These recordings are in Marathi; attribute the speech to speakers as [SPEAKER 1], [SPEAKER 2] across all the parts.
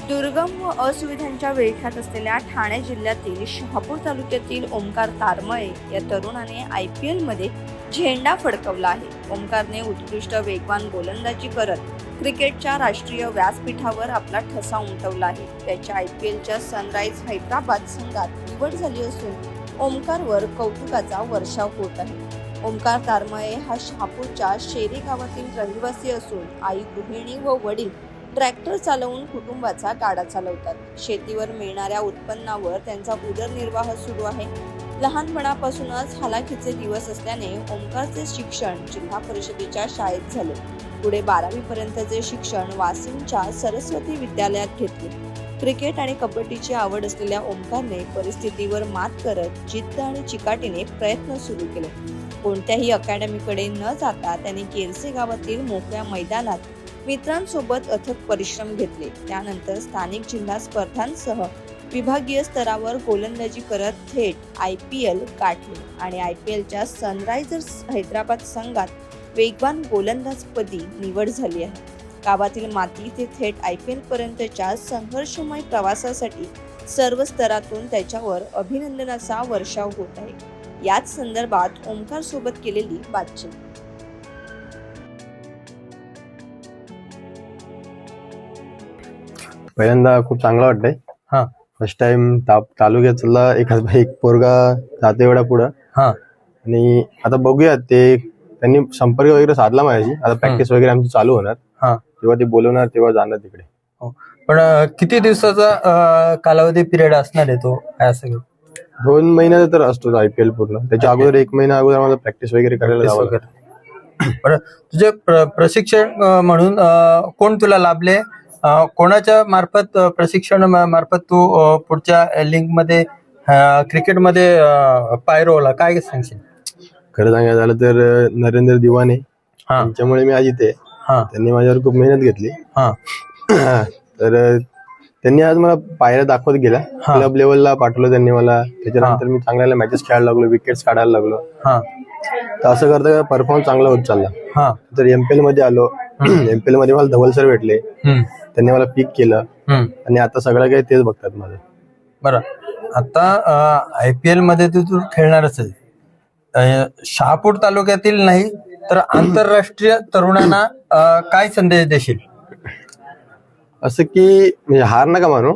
[SPEAKER 1] दुर्गम व असुविधांच्या विळख्यात असलेल्या ठाणे जिल्ह्यातील शहापूर तालुक्यातील ओमकार तारमळे या तरुणाने IPL मध्ये झेंडा फडकवला आहे. ओमकारने उत्कृष्ट वेगवान गोलंदाजी करत क्रिकेटच्या राष्ट्रीय व्यासपीठावर आपला ठसा उमटवला आहे. त्याच्या IPLच्या सनराइज हैदराबाद संघात निवड झाली असून ओमकारवर कौतुकाचा वर्षाव होत आहे. ओमकार तारमळे हा शहापूरच्या शेरी गावातील रहिवासी असून आई गृहिणी व वडील ट्रॅक्टर चालवून कुटुंबाचा गाडा चालवतात. शेतीवर मिळणाऱ्या उत्पन्नावर त्यांचा उदरनिर्वाह सुरू आहे. लहानपणापासूनच हालाखीचे दिवस असल्याने ओमकारचे शिक्षण जिल्हा परिषदेच्या शाळेत झाले. पुढे 12वी पर्यंतचे शिक्षण वाशिमच्या सरस्वती विद्यालयात घेतले. क्रिकेट आणि कबड्डीची आवड असलेल्या ओमकारने परिस्थितीवर मात करत जिद्द आणि चिकाटीने प्रयत्न सुरू केले. कोणत्याही अकॅडमीकडे न जाता त्यांनी केरसे गावातील मोकळ्या मैदानात मित्रांसोबत अथक परिश्रम घेतले. त्यानंतर स्थानिक जिल्हा स्पर्धांसह विभागीय स्तरावर गोलंदाजी करत थेट IPL गाठले आणि IPLच्या सनरायझर्स हैदराबाद संघात वेगवान गोलंदाजपदी निवड झाली आहे. गावातील माती ते थेट IPL पर्यंतच्या संघर्षमय प्रवासासाठी सर्व स्तरातून त्याच्यावर अभिनंदनाचा वर्षाव होत आहे. याच संदर्भात ओमकार सोबत केलेली बातचीत.
[SPEAKER 2] पहिल्यांदा खूप चांगलं वाटतंय. फर्स्ट टाइम तालुक्यातला एक पोरगा जाते एवढा पुढं. आणि आता बघूया, ते त्यांनी संपर्क वगैरे साधला माझ्याशी. आता प्रॅक्टिस वगैरे आमची चालू होणार. जेव्हा ते बोलवणार तेव्हा जाणार तिकडे.
[SPEAKER 3] पण किती दिवसाचा कालावधी पिरियड असणार आहे तो, काय असं?
[SPEAKER 2] 2 महिन्याचा तर असतो IPL पूर्ण. त्याच्या अगोदर 1 महिना अगोदर मला प्रॅक्टिस वगैरे करायला जावं लागतं.
[SPEAKER 3] बरं, तुझे प्रशिक्षण म्हणून कोण तुला लाभले? कोणाच्या मार्फत प्रशिक्षण मार्फत तू पुढच्या लिंक मध्ये क्रिकेटमध्ये पाय रोवला, काय सांगशील?
[SPEAKER 2] खरं सांगायचं झालं तर नरेंद्र दिवाने त्यांच्यामुळे मी आज इथे. त्यांनी माझ्यावर खूप मेहनत घेतली. तर त्यांनी आज मला पायऱ्या दाखवत गेला. क्लब लेवलला पाठवलं त्यांनी मला. त्याच्यानंतर मी चांगल्या मॅचेस खेळायला लागलो, विकेट्स काढायला लागलो. तर असं करता परफॉर्मन्स चांगला होत चालला. तर MPL मध्ये आलो. MPL मध्ये मला धवल सर भेटले. त्यांनी मला पिक केलं आणि आता सगळं काही तेच बघतात माझं.
[SPEAKER 3] बरं, आता IPL मध्ये तू खेळणारच आहे. शहापूर तालुक्यातील नाही तर आंतरराष्ट्रीय तरुणांना काय संदेश देशील?
[SPEAKER 2] असं की म्हणजे हार नका मानू,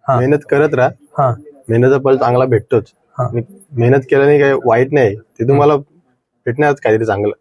[SPEAKER 2] मेहनत करत राहा. मेहनतीचा फळ चांगला भेटतोच. मेहनत केल्याने काही वाईट नाही, ते तुम्हाला भेटणारच काहीतरी चांगलं.